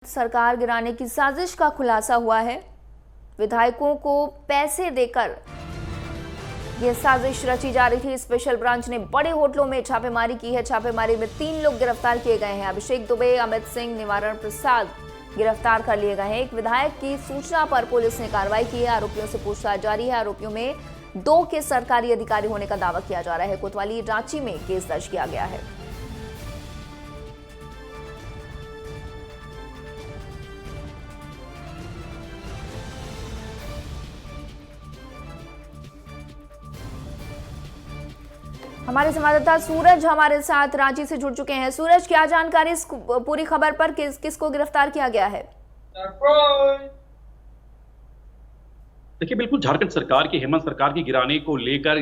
सरकार गिराने की साजिश का खुलासा हुआ है। विधायकों को पैसे देकर यह साजिश रची जा रही थी। स्पेशल ब्रांच ने बड़े होटलों में छापेमारी की है। छापेमारी में 3 लोग गिरफ्तार किए गए हैं। अभिषेक दुबे, अमित सिंह, निवारण प्रसाद गिरफ्तार कर लिए गए हैं। एक विधायक की सूचना पर पुलिस ने कार्रवाई की है। आरोपियों से पूछताछ जारी है। आरोपियों में 2 के सरकारी अधिकारी होने का दावा किया जा रहा है। कोतवाली रांची में केस दर्ज किया गया है। हमारे संवाददाता सूरज हमारे साथ रांची से जुड़ चुके हैं। सूरज, क्या जानकारी इस पूरी खबर पर? किसको गिरफ्तार किया गया है? देखिए, बिल्कुल झारखंड सरकार की, हेमंत सरकार की गिराने को लेकर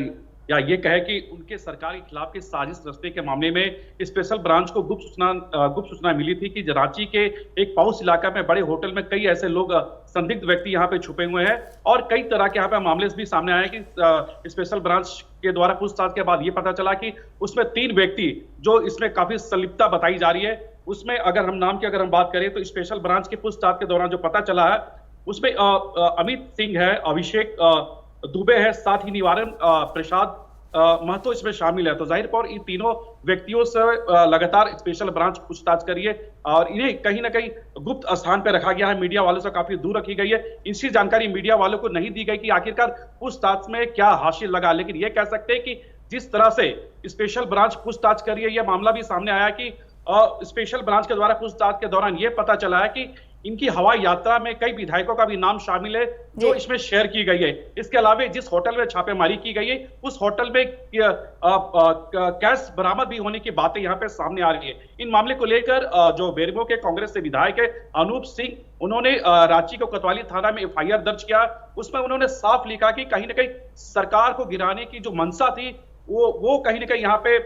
या ये कहे कि उनके सरकार के खिलाफ की साजिश रचने के मामले में स्पेशल ब्रांच को गुप्त सूचना मिली थी कि रांची के एक पाउस इलाका में बड़े होटल में कई ऐसे लोग, संदिग्ध व्यक्ति यहाँ पे छुपे हुए हैं और कई तरह के यहाँ पे मामले भी सामने आए कि स्पेशल ब्रांच के द्वारा पूछताछ के बाद ये पता चला कि उसमें 3 व्यक्ति जो इसमें काफी संलिप्तता बताई जा रही है। उसमें अगर हम बात करें तो स्पेशल ब्रांच के पूछताछ के दौरान जो पता चला है उसमें अमित सिंह है, अभिषेक दुबे है, साथ ही निवारण प्रसाद महतो इसमें शामिल है। तो जाहिर तौर इन तीनों व्यक्तियों से लगातार स्पेशल ब्रांच पूछताछ करी है और इन्हें कहीं ना कहीं गुप्त स्थान पर रखा गया है। मीडिया वालों से काफी दूर रखी गई है। इसकी जानकारी मीडिया वालों को नहीं दी गई कि आखिरकार पूछताछ में क्या हासिल लगा। लेकिन यह कह सकते हैं कि जिस तरह से स्पेशल ब्रांच पूछताछ करी है, यह मामला भी सामने आया कि स्पेशल ब्रांच के द्वारा पूछताछ के दौरान यह पता चला है कि इनकी हवाई यात्रा में कई विधायकों का भी नाम शामिल है जो इसमें शेयर की गई है। इसके अलावा जिस होटल में छापेमारी की गई है उस होटल में कैश बरामद भी होने की बातें यहां पे सामने आ रही है। इन मामले को लेकर जो बेरमो के कांग्रेस से विधायक है अनूप सिंह, उन्होंने रांची को कोतवाली थाना में एफआईआर दर्ज किया। उसमें उन्होंने साफ लिखा कि कहीं ना कहीं सरकार को गिराने की जो मंशा थी वो कहीं ना कहीं यहाँ पे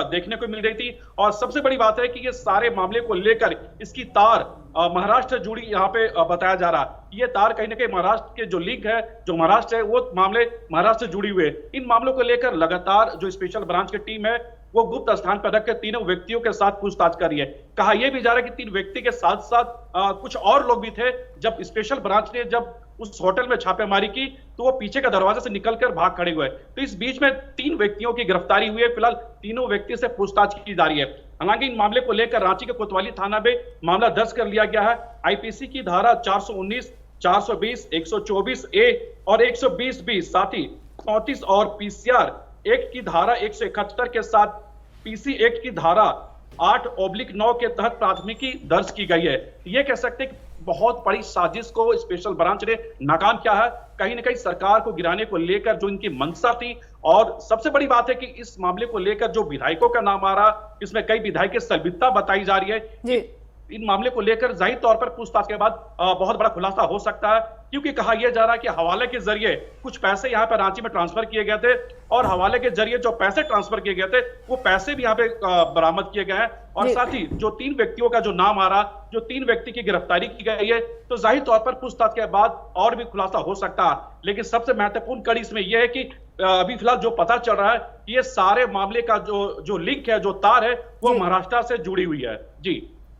देखने को मिल रही थी। और सबसे बड़ी बात है कि ये सारे मामले को लेकर इसकी तार महाराष्ट्र जुड़ी यहाँ पे बताया जा रहा है। ये तार कहीं ना कहीं महाराष्ट्र के जो लिंक है, जो महाराष्ट्र है, वो मामले महाराष्ट्र से जुड़ी हुए। इन मामलों को लेकर लगातार जो स्पेशल ब्रांच की टीम है वो गुप्त स्थान पर रखकर तीनों व्यक्तियों के साथ पूछताछ कर रही है। कहा यह भी जा रहा है कि 3 व्यक्ति के साथ साथ कुछ और लोग भी थे। जब स्पेशल ब्रांच ने जब उस होटल में छापेमारी की तो वो पीछे का दरवाजा से निकलकर भाग खड़े हुए। तो इस बीच में 3 व्यक्तियों की गिरफ्तारी हुई है। फिलहाल तीनों व्यक्ति से पूछताछ की जा रही है। हालांकि इन मामले को लेकर रांची के कोतवाली थाना में मामला दर्ज कर लिया गया है। आईपीसी की धारा 419, 420, 124 ए और 120 बी, साथ ही 34 और पीसीआर एक्ट की धारा 171 के साथ पीसी एक्ट की धारा 8/9 के तहत प्राथमिकी दर्ज की गई है। ये कह सकते हैं कि बहुत बड़ी साजिश को स्पेशल ब्रांच ने नाकाम किया है। कहीं ना कहीं सरकार को गिराने को लेकर जो इनकी मंशा थी, और सबसे बड़ी बात है कि इस मामले को लेकर जो विधायकों का नाम आ रहा, इसमें कई विधायक की संलिप्तता बताई जा रही है। इन मामले को लेकर जाहिर तौर पर पूछताछ के बाद बहुत बड़ा खुलासा हो सकता है, क्योंकि कहा यह जा रहा है कि हवाले के जरिए कुछ पैसे यहां पर रांची में ट्रांसफर किए गए थे और हवाले के जरिए जो पैसे ट्रांसफर किए गए थे वो पैसे भी यहां पे बरामद किए गए हैं। और साथ ही जो 3 व्यक्तियों का जो नाम आ रहा, जो 3 व्यक्ति की गिरफ्तारी की गई है, तो जाहिर तौर पर पूछताछ के बाद और भी खुलासा हो सकता है। लेकिन सबसे महत्वपूर्ण कड़ी इसमें यह है कि अभी फिलहाल जो पता चल रहा है कि ये सारे मामले का जो लिंक है, जो तार है, वो महाराष्ट्र से जुड़ी हुई है।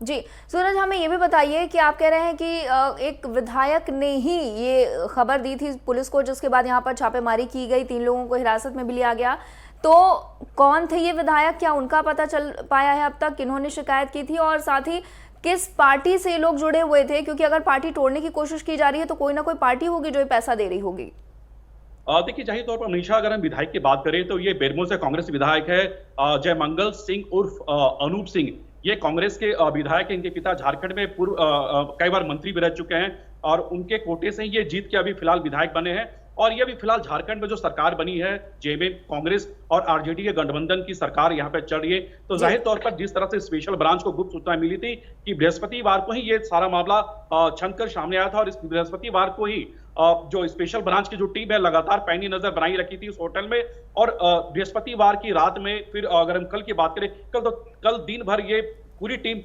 जी सूरज, हमें ये भी बताइए कि आप कह रहे हैं कि एक विधायक ने ही ये खबर दी थी पुलिस को, जिसके बाद यहाँ पर छापेमारी की गई, 3 लोगों को हिरासत में भी लिया गया। तो कौन थे ये विधायक? क्या उनका पता चल पाया है अब तक? किन्होंने शिकायत की थी और साथ ही किस पार्टी से लोग जुड़े हुए थे? क्योंकि अगर पार्टी तोड़ने की कोशिश की जा रही है तो कोई ना कोई पार्टी होगी जो ये पैसा दे रही होगी। देखिए, जाहिर तौर पर मनीषा, अगर हम विधायक की बात करें तो ये बेरमो से कांग्रेस विधायक है जयमंगल सिंह उर्फ अनूप सिंह। ये कांग्रेस के विधायक हैं। इनके पिता झारखंड में पूर्व कई बार मंत्री भी रह चुके हैं और उनके कोटे से ये जीत के अभी फिलहाल विधायक बने हैं। और ये भी फिलहाल झारखंड में जो सरकार बनी है, जेएमएम, कांग्रेस और आरजेडी के गठबंधन की सरकार यहाँ पे चल रही है। तो जाहिर तौर पर जिस तरह से स्पेशल ब्रांच को गुप्त सूचना मिली थी कि बृहस्पतिवार को ही ये सारा मामला छनकर सामने आया था और इस बृहस्पतिवार को ही जो स्पेशल ब्रांच की जो टीम है लगातार पैनी नजर बनाई रखी थी उस होटल में। और बृहस्पतिवार की रात में फिर अगर हम कल की बात करें, कल दिन भर ये पूरी टीम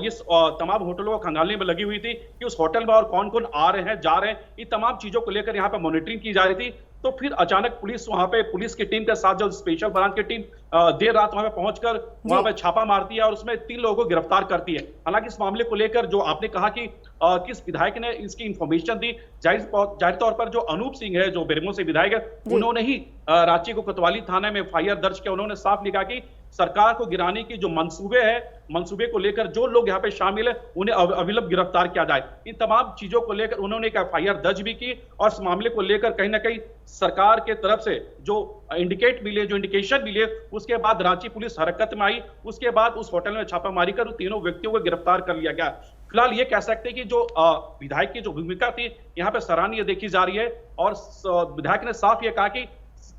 इस तमाम होटलों को खंगालने में लगी हुई थी कि उस होटल में और कौन कौन आ रहे हैं, जा रहे हैं। इन तमाम चीजों को लेकर यहाँ पे मॉनिटरिंग की जा रही थी। तो फिर अचानक पुलिस वहां पे पुलिस की टीम के साथ जो स्पेशल ब्रांच की टीम देर रात वहां पे पहुंचकर वहां पे छापा मारती है और उसमें 3 लोगों को गिरफ्तार करती है। हालांकि इस मामले को लेकर जो आपने कहा कि किस विधायक ने इसकी इंफॉर्मेशन दी, जाहिर तौर पर जो अनूप सिंह है, जो बेरमो से विधायक है, उन्होंने ही रांची को कोतवाली थाने में एफआईआर दर्ज किया। उन्होंने साफ लिखा कि सरकार को गिराने की जो मंसूबे को लेकर जो लोग यहाँ पे शामिल है उन्हें अविलंब गिरफ्तार किया जाए। इन तमाम चीजों को लेकर उन्होंने एक एफआईआर दर्ज भी की और इस मामले को लेकर कहीं ना कहीं सरकार के तरफ से जो इंडिकेशन मिले, उसके बाद रांची पुलिस हरकत में आई। उसके बाद उस होटल में छापामारी कर तीनों व्यक्तियों को गिरफ्तार कर लिया गया। फिलहाल ये कह सकते हैं कि जो विधायक की जो भूमिका थी यहाँ पे सराहनीय देखी जा रही है और विधायक ने साफ ये कहा कि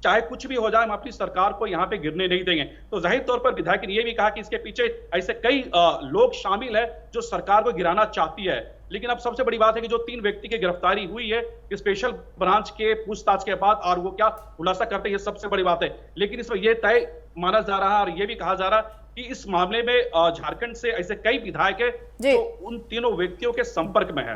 चाहे कुछ भी हो जाए, हम अपनी सरकार को यहाँ पे गिरने नहीं देंगे। तो जाहिर तौर पर विधायक ने यह भी कहा कि इसके पीछे ऐसे कई लोग शामिल है जो सरकार को गिराना चाहती है। लेकिन अब सबसे बड़ी बात है कि जो 3 व्यक्ति की गिरफ्तारी हुई है स्पेशल ब्रांच के पूछताछ के बाद, और वो क्या खुलासा करते हैं, ये सबसे बड़ी बात है। लेकिन इसमें यह तय माना जा रहा है और यह भी कहा जा रहा है कि इस मामले में झारखंड से ऐसे कई विधायक है जो उन तीनों व्यक्तियों के संपर्क में है।